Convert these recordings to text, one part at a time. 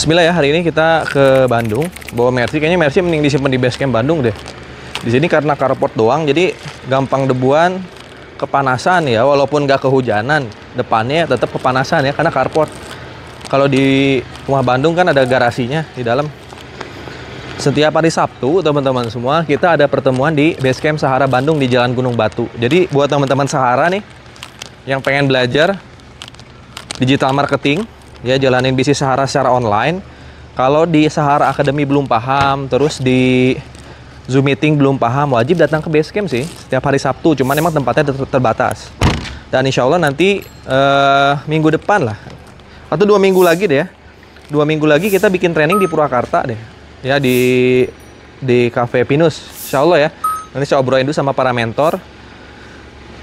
Bismillah ya, hari ini kita ke Bandung bawa Mercy. Kayaknya Mercy mending disimpan di base camp Bandung deh. Di sini karena carport doang, jadi gampang debuan, kepanasan ya. Walaupun nggak kehujanan, depannya tetap kepanasan ya karena carport. Kalau di rumah Bandung kan ada garasinya di dalam. Setiap hari Sabtu, teman-teman semua, kita ada pertemuan di base camp Sahara Bandung di Jalan Gunung Batu. Jadi buat teman-teman Sahara nih yang pengen belajar digital marketing, ya jalanin bisnis Sahara secara online. Kalau di Sahara Academy belum paham, terus di Zoom meeting belum paham, wajib datang ke base camp sih setiap hari Sabtu. Cuman emang tempatnya terbatas. Dan insya Allah nanti minggu depan lah, atau 2 minggu lagi deh ya. 2 minggu lagi kita bikin training di Purwakarta deh. Ya di Cafe Pinus, insya Allah ya. Nanti saya obrolin dulu sama para mentor.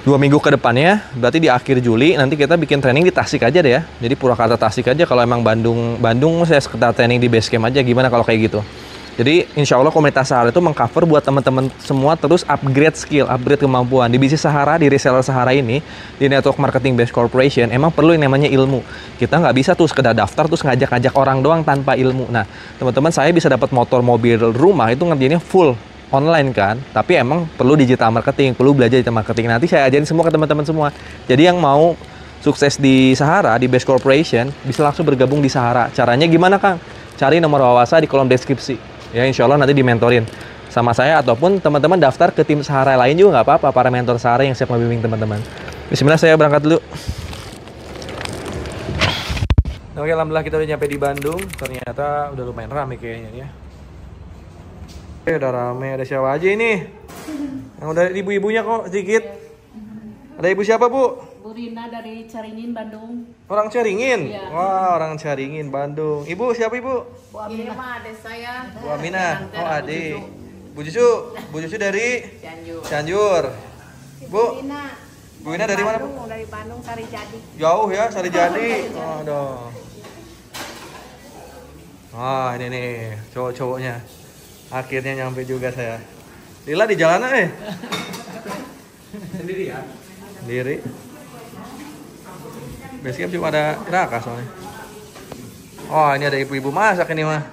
2 minggu ke depannya, berarti di akhir Juli nanti kita bikin training di Tasik aja deh ya. Jadi Purwakarta Tasik aja. Kalau emang Bandung saya sekedar training di base camp aja. Gimana kalau kayak gitu? Jadi insya Allah komunitas Sahara itu mengcover buat teman-teman semua terus upgrade skill, upgrade kemampuan. Di bisnis Sahara, di reseller Sahara ini, di network marketing based corporation, emang perlu yang namanya ilmu. Kita nggak bisa tuh sekedar daftar terus ngajak-ngajak orang doang tanpa ilmu. Nah, teman-teman saya bisa dapat motor, mobil, rumah itu ngerjainnya full online kan. Tapi emang perlu digital marketing, perlu belajar digital marketing. Nanti saya ajarin semua ke teman-teman semua. Jadi yang mau sukses di Sahara, di base corporation, bisa langsung bergabung di Sahara. Caranya gimana, Kang? Cari nomor Wawasa di kolom deskripsi. Ya insya Allah nanti dimentorin sama saya ataupun teman-teman daftar ke tim Sahara lain juga nggak apa-apa, para mentor Sahara yang siap membimbing teman-teman. Bismillah, saya berangkat dulu. Oke, alhamdulillah kita udah nyampe di Bandung. Ternyata udah lumayan ramai kayaknya ya. Udah ramai, ada siapa aja ini? Yang udah ibu-ibunya kok sedikit. Ada ibu siapa, Bu? Bu Rina dari Caringin, Bandung. Orang Caringin? Iya. Wah, orang Caringin, Bandung. Ibu siapa, Ibu? Bu Aminah, adik saya. Bu Aminah. Oh, adik. Bu Cucu dari Cianjur. Cianjur. Bu Ina dari mana, Bu? Dari Bandung, Sarijadi. Jauh ya, Sarijadi. Aduh. Ah, ini nih cowok-cowoknya. Akhirnya nyampe juga saya. Lila di jalanan Sendiri ya? Sendiri. Basecamp cuma ada Raka soalnya. Oh, ini ada ibu-ibu masak ini mah.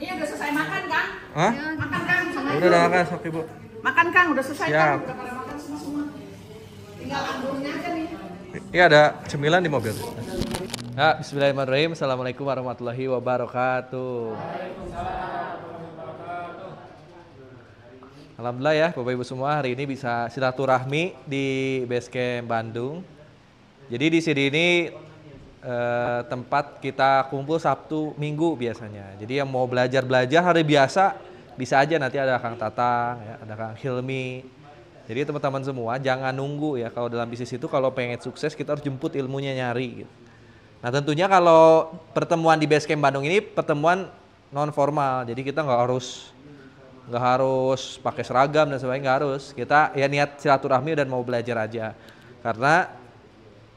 Ini udah selesai makan, Kang? Hah? Ya, makan, Kang. Udah makan, sok Ibu. Makan, Kang. Udah selesai, Siap. Kang. Udah pada makan semua. Tinggal anggur-nya aja nih. Iya, ada cemilan di mobil. Ya, bismillahirrahmanirrahim. Assalamualaikum warahmatullahi wabarakatuh. Alhamdulillah ya, Bapak Ibu semua, hari ini bisa silaturahmi di Basecamp Bandung. Jadi di sini ini tempat kita kumpul Sabtu Minggu biasanya. Jadi yang mau belajar hari biasa bisa aja, nanti ada Kang Tatang, ya, ada Kang Hilmi. Jadi teman-teman semua jangan nunggu ya, kalau dalam bisnis itu kalau pengen sukses kita harus jemput ilmunya, nyari gitu. Nah tentunya kalau pertemuan di Basecamp Bandung ini pertemuan non formal, jadi kita nggak harus pakai seragam dan sebagainya, nggak harus. Kita ya niat silaturahmi dan mau belajar aja. Karena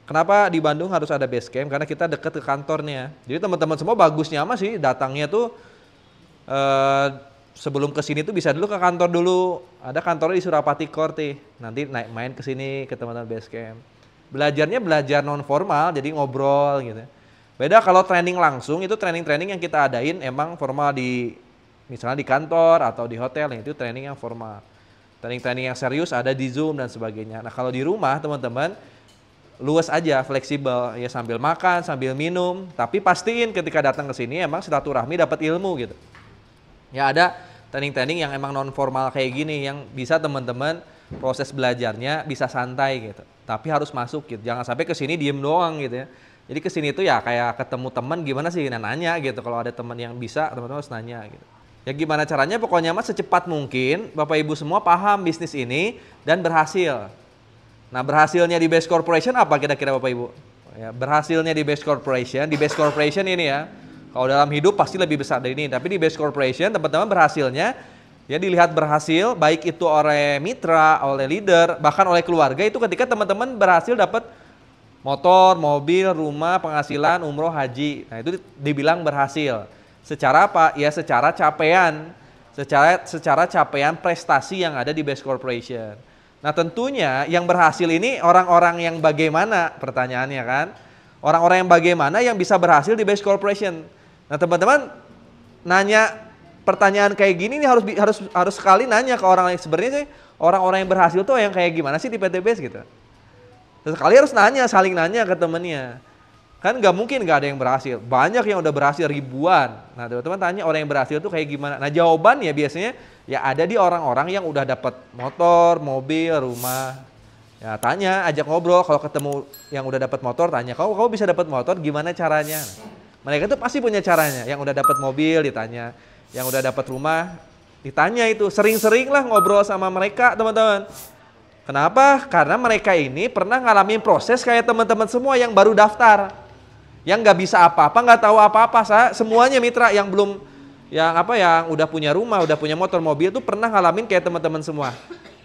kenapa di Bandung harus ada base camp? Karena kita dekat ke kantornya. Jadi teman-teman semua bagusnya mah sih datangnya tuh sebelum ke sini tuh bisa dulu ke kantor dulu. Ada kantornya di Surapati Korte. Nanti naik main ke sini ke teman-teman base camp. Belajarnya belajar non formal, jadi ngobrol gitu. Beda kalau training langsung, itu training-training yang kita adain emang formal di misalnya di kantor atau di hotel, yang itu training yang formal. Training-training yang serius ada di Zoom dan sebagainya. Nah kalau di rumah teman-teman luas aja, fleksibel ya, sambil makan, sambil minum. Tapi pastiin ketika datang ke sini emang silaturahmi dapat ilmu gitu. Ya ada training-training yang emang non formal kayak gini yang bisa teman-teman proses belajarnya bisa santai gitu. Tapi harus masuk gitu. Jangan sampai ke sini diem doang gitu ya. Jadi ke sini tuh ya kayak ketemu teman gimana sih, nanya gitu. Kalau ada teman yang bisa, teman-teman harus nanya gitu. Ya gimana caranya, pokoknya mah secepat mungkin Bapak Ibu semua paham bisnis ini dan berhasil. Nah berhasilnya di Base Corporation apa kira-kira Bapak Ibu? Ya, berhasilnya di Base Corporation ini ya, kalau dalam hidup pasti lebih besar dari ini. Tapi di Base Corporation teman-teman berhasilnya ya dilihat berhasil, baik itu oleh mitra, oleh leader, bahkan oleh keluarga, itu ketika teman-teman berhasil dapat motor, mobil, rumah, penghasilan, umroh, haji. Nah itu dibilang berhasil. Secara apa? Ya secara capaian. Secara capaian prestasi yang ada di Base Corporation. Nah tentunya yang berhasil ini orang-orang yang bagaimana, pertanyaannya kan? Orang-orang yang bagaimana yang bisa berhasil di Base Corporation? Nah teman-teman nanya pertanyaan kayak gini nih harus sekali nanya ke orang lain, sebenarnya sih orang-orang yang berhasil tuh yang kayak gimana sih di PT Base gitu. Terus sekali harus nanya, saling nanya ke temennya. Kan nggak mungkin nggak ada yang berhasil. Banyak yang udah berhasil ribuan. Nah teman-teman tanya orang yang berhasil tuh kayak gimana. Nah jawabannya biasanya ya ada di orang-orang yang udah dapat motor, mobil, rumah. Ya tanya, ajak ngobrol. Kalau ketemu yang udah dapat motor, tanya kamu bisa dapat motor gimana caranya. Nah, mereka tuh pasti punya caranya. Yang udah dapat mobil ditanya, yang udah dapat rumah ditanya itu. Sering-sering lah ngobrol sama mereka teman-teman. Kenapa? Karena mereka ini pernah ngalamin proses kayak teman-teman semua yang baru daftar. Yang nggak bisa apa-apa, nggak tahu apa-apa. Semuanya mitra yang belum, yang udah punya rumah, udah punya motor, mobil tuh pernah ngalamin kayak teman-teman semua.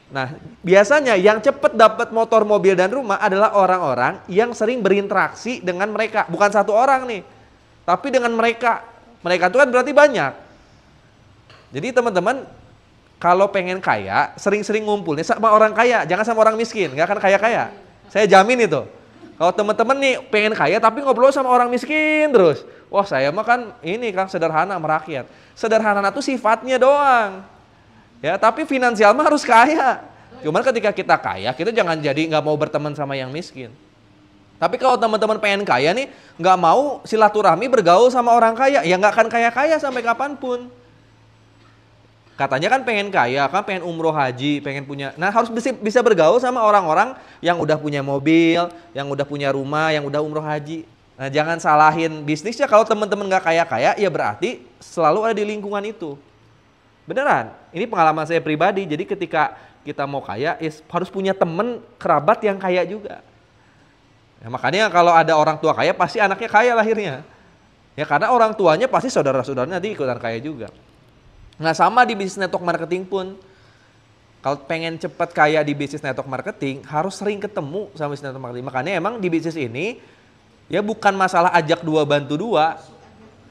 Nah, biasanya yang cepet dapat motor, mobil, dan rumah adalah orang-orang yang sering berinteraksi dengan mereka. Bukan satu orang nih, tapi dengan mereka. Mereka itu kan berarti banyak. Jadi teman-teman, kalau pengen kaya, sering-sering ngumpulnya sama orang kaya, jangan sama orang miskin, nggak akan kaya-kaya. Saya jamin itu. Kalau teman-teman nih pengen kaya tapi ngobrol sama orang miskin terus. Wah saya mah kan ini kan sederhana merakyat. Sederhana itu sifatnya doang. Ya tapi finansial mah harus kaya. Cuman ketika kita kaya, kita jangan jadi nggak mau berteman sama yang miskin. Tapi kalau teman-teman pengen kaya nih, nggak mau silaturahmi bergaul sama orang kaya, ya nggak akan kaya-kaya sampai kapanpun. Katanya kan pengen kaya, kan pengen umroh haji, pengen punya. Nah harus bisa bergaul sama orang-orang yang udah punya mobil, yang udah punya rumah, yang udah umroh haji. Nah jangan salahin bisnisnya kalau teman-teman nggak kaya-kaya, ya berarti selalu ada di lingkungan itu. Beneran, ini pengalaman saya pribadi. Jadi ketika kita mau kaya, ya harus punya teman kerabat yang kaya juga. Ya, makanya kalau ada orang tua kaya, pasti anaknya kaya lahirnya. Ya karena orang tuanya pasti saudara-saudaranya nanti ikutan kaya juga. Nah sama di bisnis network marketing pun, kalau pengen cepat kaya di bisnis network marketing harus sering ketemu sama bisnis network marketing. Makanya emang di bisnis ini ya bukan masalah ajak dua bantu dua,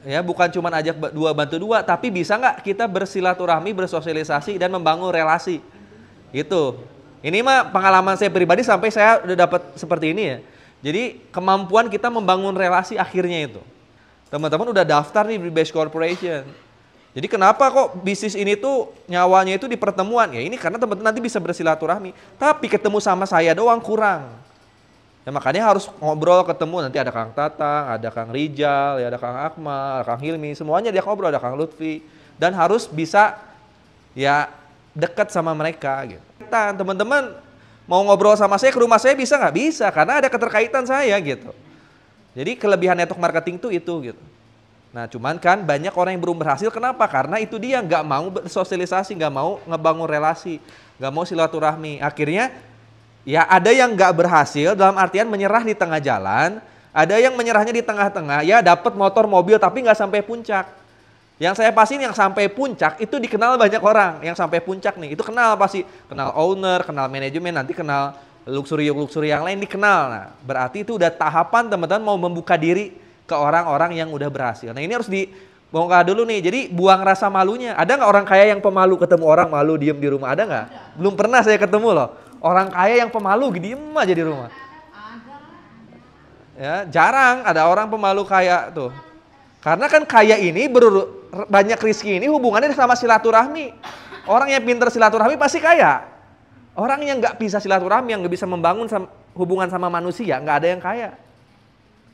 ya bukan cuma ajak dua bantu dua, tapi bisa nggak kita bersilaturahmi, bersosialisasi dan membangun relasi. Gitu. Ini mah pengalaman saya pribadi sampai saya udah dapat seperti ini ya. Jadi kemampuan kita membangun relasi akhirnya itu. Teman-teman udah daftar nih di Base Corporation. Jadi kenapa kok bisnis ini tuh nyawanya itu di pertemuan? Ya ini karena teman-teman nanti bisa bersilaturahmi. Tapi ketemu sama saya doang kurang. Ya makanya harus ngobrol ketemu. Nanti ada Kang Tatang, ada Kang Rijal, ya ada Kang Akmal, ada Kang Hilmi. Semuanya dia ngobrol, ada Kang Lutfi. Dan harus bisa ya dekat sama mereka gitu. Teman-teman mau ngobrol sama saya ke rumah saya bisa nggak? Bisa, karena ada keterkaitan saya gitu. Jadi kelebihan network marketing tuh itu gitu. Nah cuman kan banyak orang yang belum berhasil, kenapa? Karena itu dia nggak mau bersosialisasi, nggak mau ngebangun relasi, nggak mau silaturahmi. Akhirnya ya ada yang nggak berhasil dalam artian menyerah di tengah jalan, ada yang menyerahnya di tengah-tengah, ya dapat motor mobil tapi nggak sampai puncak. Yang saya pastiin yang sampai puncak itu dikenal banyak orang, yang sampai puncak nih itu kenal pasti, kenal owner, kenal manajemen, nanti kenal luxury yang lain dikenal. Nah berarti itu udah tahapan teman-teman mau membuka diri ke orang-orang yang udah berhasil. Nah ini harus dibongkar dulu nih. Jadi buang rasa malunya. Ada nggak orang kaya yang pemalu ketemu orang malu diem di rumah? Ada nggak? Belum pernah saya ketemu loh. Orang kaya yang pemalu diem aja di rumah. Ya jarang ada orang pemalu kaya tuh. Karena kan kaya ini banyak rezeki ini hubungannya sama silaturahmi. Orang yang pintar silaturahmi pasti kaya. Orang yang nggak bisa silaturahmi, yang nggak bisa membangun hubungan sama manusia, nggak ada yang kaya.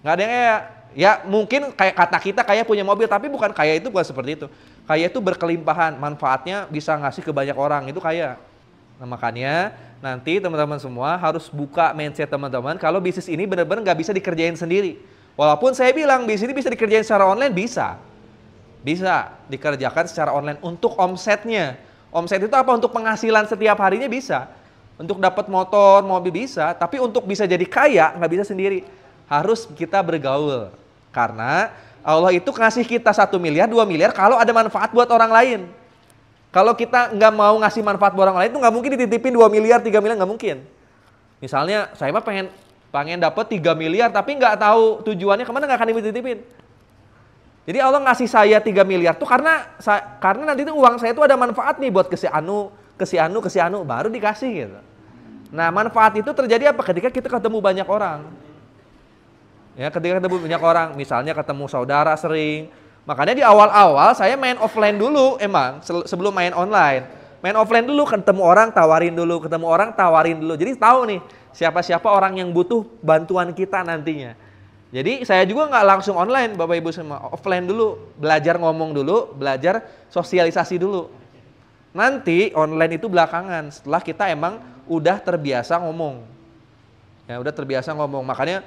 Nggak ada yang kaya. Ya mungkin kayak kata kita kaya punya mobil, tapi bukan kaya itu bukan seperti itu. Kaya itu berkelimpahan, manfaatnya bisa ngasih ke banyak orang, itu kaya. Nah makanya nanti teman-teman semua harus buka mindset teman-teman kalau bisnis ini benar-benar nggak bisa dikerjain sendiri. Walaupun saya bilang bisnis ini bisa dikerjain secara online, bisa. Bisa dikerjakan secara online untuk omsetnya. Omset itu apa? Untuk penghasilan setiap harinya bisa. Untuk dapat motor, mobil bisa, tapi untuk bisa jadi kaya nggak bisa sendiri. Harus kita bergaul. Karena Allah itu ngasih kita 1 miliar, 2 miliar kalau ada manfaat buat orang lain. Kalau kita nggak mau ngasih manfaat buat orang lain itu nggak mungkin dititipin 2 miliar, 3 miliar, nggak mungkin. Misalnya saya mah pengen dapat 3 miliar tapi nggak tahu tujuannya kemana, nggak akan dititipin. Jadi Allah ngasih saya 3 miliar tuh karena nanti itu uang saya itu ada manfaat nih buat ke si anu, baru dikasih gitu. Nah manfaat itu terjadi apa? Ketika kita ketemu banyak orang. Ya, ketika ketemu banyak orang, misalnya ketemu saudara sering, Makanya di awal-awal saya main offline dulu emang sebelum main online. Main offline dulu, ketemu orang tawarin dulu, ketemu orang tawarin dulu. Jadi tahu nih siapa-siapa orang yang butuh bantuan kita nantinya. Jadi saya juga nggak langsung online Bapak Ibu semua, offline dulu, belajar ngomong dulu, belajar sosialisasi dulu. Nanti online itu belakangan setelah kita emang udah terbiasa ngomong. Ya udah terbiasa ngomong, makanya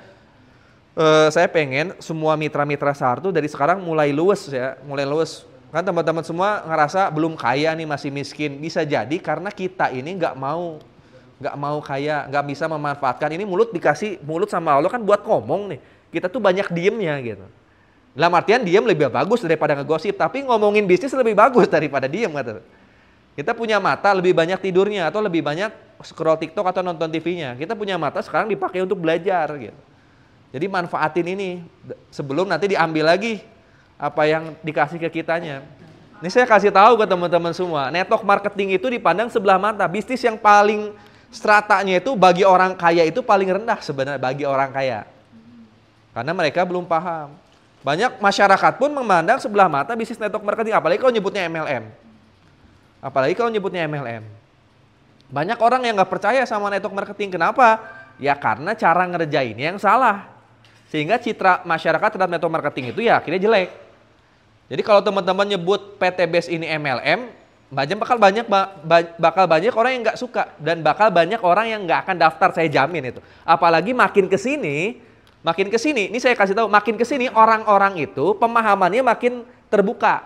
saya pengen semua mitra-mitra SAHAR tuh dari sekarang mulai luwes ya, mulai luwes. Kan teman-teman semua ngerasa belum kaya nih, masih miskin. Bisa jadi karena kita ini nggak mau kaya, nggak bisa memanfaatkan. Ini mulut dikasih, mulut sama Allah kan buat ngomong nih. Kita tuh banyak diemnya gitu. Dalam artian diem lebih bagus daripada ngegosip, tapi ngomongin bisnis lebih bagus daripada diem kata. Kita punya mata lebih banyak tidurnya atau lebih banyak scroll TikTok atau nonton TV-nya. Kita punya mata sekarang dipakai untuk belajar gitu. Jadi manfaatin ini sebelum nanti diambil lagi apa yang dikasih ke kitanya. Ini saya kasih tahu ke teman-teman semua, network marketing itu dipandang sebelah mata. Bisnis yang paling stratanya itu bagi orang kaya itu paling rendah sebenarnya bagi orang kaya. Karena mereka belum paham. Banyak masyarakat pun memandang sebelah mata bisnis network marketing, apalagi kalau nyebutnya MLM. Apalagi kalau nyebutnya MLM. Banyak orang yang nggak percaya sama network marketing. Kenapa? Ya karena cara ngerjainnya yang salah. Sehingga citra masyarakat terhadap network marketing itu ya akhirnya jelek. Jadi kalau teman-teman nyebut PT Base ini MLM, bakal banyak orang yang nggak suka dan bakal banyak orang yang nggak akan daftar, saya jamin itu. Apalagi makin kesini, ini saya kasih tahu, makin kesini orang-orang itu pemahamannya makin terbuka.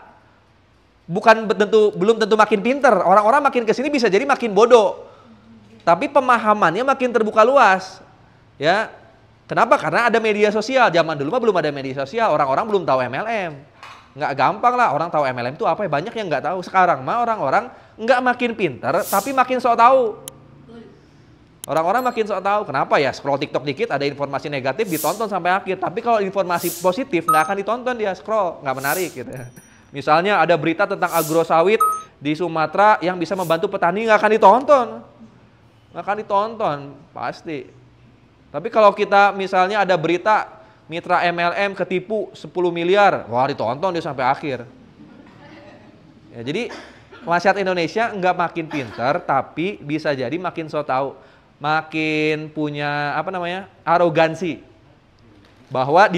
Belum tentu makin pinter. Orang-orang makin kesini bisa jadi makin bodoh. Tapi pemahamannya makin terbuka luas. Ya. Kenapa? Karena ada media sosial. Zaman dulu mah belum ada media sosial, orang-orang belum tahu MLM. Nggak gampang lah orang tahu MLM itu apa, banyak yang nggak tahu. Sekarang mah orang-orang nggak makin pintar, tapi makin sok tahu. Orang-orang makin sok tahu. Kenapa ya? Scroll TikTok dikit ada informasi negatif ditonton sampai akhir. Tapi kalau informasi positif nggak akan ditonton, dia scroll, nggak menarik gitu. Misalnya ada berita tentang agrosawit di Sumatera yang bisa membantu petani, nggak akan ditonton. Nggak akan ditonton, pasti. Tapi kalau kita misalnya ada berita mitra MLM ketipu 10 miliar, wah ditonton dia sampai akhir. Ya, jadi masyarakat Indonesia nggak makin pintar, tapi bisa jadi makin so tahu, makin punya arogansi. Bahwa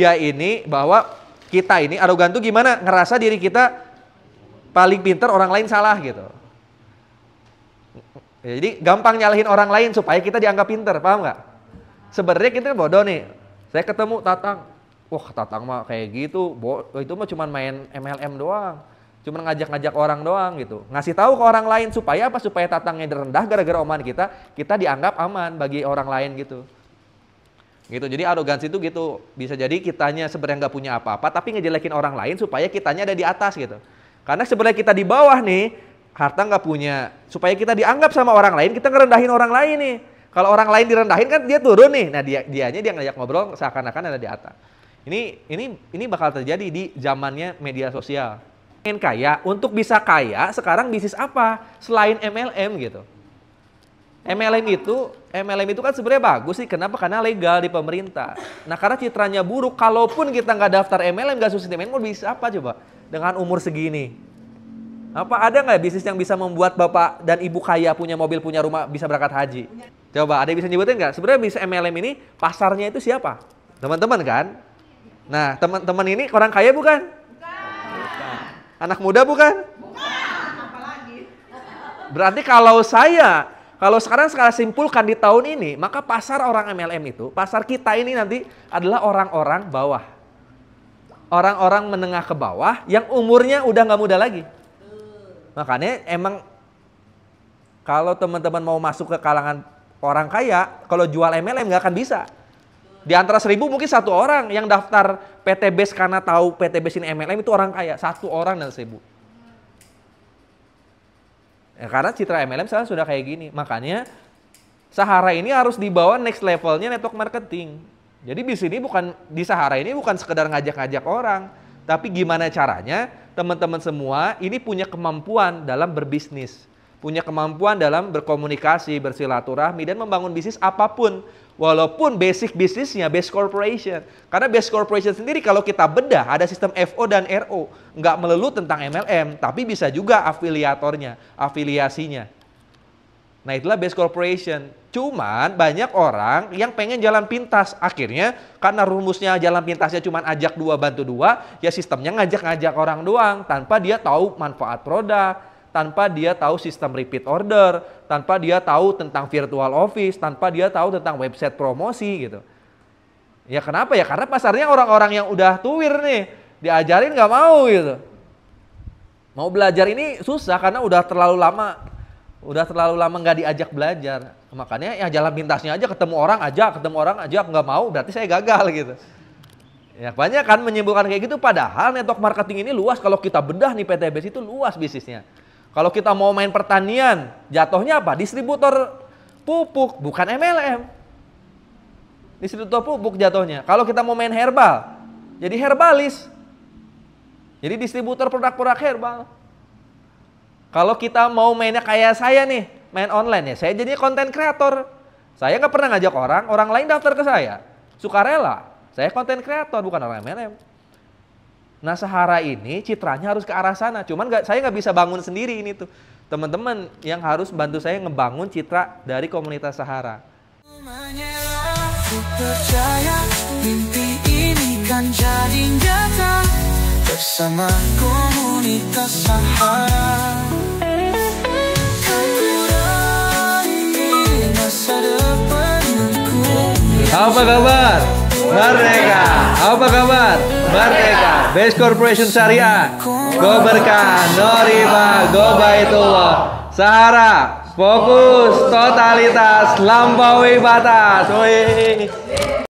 kita ini arogan tuh gimana? Ngerasa diri kita paling pintar, orang lain salah gitu. Ya, jadi gampang nyalahin orang lain supaya kita dianggap pintar, paham nggak? Sebenarnya kita bodoh nih. Saya ketemu Tatang. Wah, Tatang mah kayak gitu. Itu mah cuma main MLM doang. Cuma ngajak-ngajak orang doang gitu. Ngasih tahu ke orang lain supaya apa? Supaya Tatangnya rendah gara-gara omongan kita dianggap aman bagi orang lain gitu. Gitu. Jadi arogansi itu gitu. Bisa jadi kitanya sebenarnya nggak punya apa-apa tapi ngejelekin orang lain supaya kitanya ada di atas gitu. Karena sebenarnya kita di bawah nih, harta nggak punya. Supaya kita dianggap sama orang lain, kita ngerendahin orang lain nih. Kalau orang lain direndahin kan dia turun nih. Nah, dia ngajak ngobrol seakan-akan ada di atas. Ini bakal terjadi di zamannya media sosial. Pengen kaya, untuk bisa kaya sekarang bisnis apa selain MLM gitu. MLM itu kan sebenarnya bagus sih. Kenapa? Karena legal di pemerintah. Nah, karena citranya buruk, kalaupun kita nggak daftar MLM, nggak susah mau bisnis apa coba dengan umur segini? Apa ada nggak bisnis yang bisa membuat bapak dan ibu kaya punya mobil, punya rumah, bisa berangkat haji? Coba ada yang bisa nyebutin nggak? Sebenarnya bisnis MLM ini pasarnya itu siapa? Teman-teman kan? Nah, teman-teman ini orang kaya bukan? Bukan. Anak muda bukan? Bukan. Apalagi. Berarti kalau sekarang simpulkan di tahun ini, maka pasar orang MLM itu, pasar kita ini nanti adalah orang-orang bawah. Orang-orang menengah ke bawah yang umurnya udah nggak muda lagi. Makanya emang kalau teman-teman mau masuk ke kalangan orang kaya, kalau jual MLM nggak akan bisa. Di antara 1000 mungkin 1 orang yang daftar PT Base karena tahu PT Base ini MLM itu orang kaya. 1 orang dari 1000. Ya, karena citra MLM sekarang sudah kayak gini. Makanya Sahara ini harus dibawa next levelnya network marketing. Jadi di Sahara ini bukan sekedar ngajak-ngajak orang. Tapi gimana caranya teman-teman semua ini punya kemampuan dalam berbisnis. punya kemampuan dalam berkomunikasi, bersilaturahmi, dan membangun bisnis apapun. Walaupun basic bisnisnya base corporation. Karena base corporation sendiri kalau kita bedah ada sistem FO dan RO. Nggak melulu tentang MLM, tapi bisa juga afiliatornya, afiliasinya. Nah itulah base corporation. Cuman banyak orang yang pengen jalan pintas. Akhirnya karena rumusnya jalan pintasnya cuman ajak dua bantu dua, ya sistemnya ngajak-ngajak orang doang. Tanpa dia tahu manfaat produk, tanpa dia tahu sistem repeat order, tanpa dia tahu tentang virtual office, tanpa dia tahu tentang website promosi gitu. Ya kenapa ya? Karena pasarnya orang-orang yang udah tuwir nih, diajarin nggak mau gitu. Mau belajar ini susah karena udah terlalu lama nggak diajak belajar. Makanya ya jalan pintasnya aja, ketemu orang aja, nggak mau berarti saya gagal gitu. Ya banyak kan menyimpulkan kayak gitu, padahal network marketing ini luas. Kalau kita bedah nih PTBS itu luas bisnisnya. Kalau kita mau main pertanian, jatuhnya apa? Distributor pupuk, bukan MLM. Distributor pupuk jatuhnya. Kalau kita mau main herbal, jadi herbalis. Jadi distributor produk-produk herbal. Kalau kita mau mainnya kayak saya nih, main online ya, saya jadi konten kreator. Saya nggak pernah ngajak orang lain daftar ke saya. Sukarela, saya konten kreator, bukan orang MLM. Nah Sahara ini citranya harus ke arah sana. Cuman saya nggak bisa bangun sendiri ini tuh. Teman-teman yang harus bantu saya ngebangun citra dari komunitas Sahara. Ku percaya mimpi ini kan jadi nyata bersama komunitas Sahara. Kan ku raih masa depanku. Apa kabar? Merdeka. Apa kabar? Merdeka. Base Corporation Syariah. Go berkah, no riba, go baitullah. Sahara, fokus, totalitas, lampaui batas. Wih.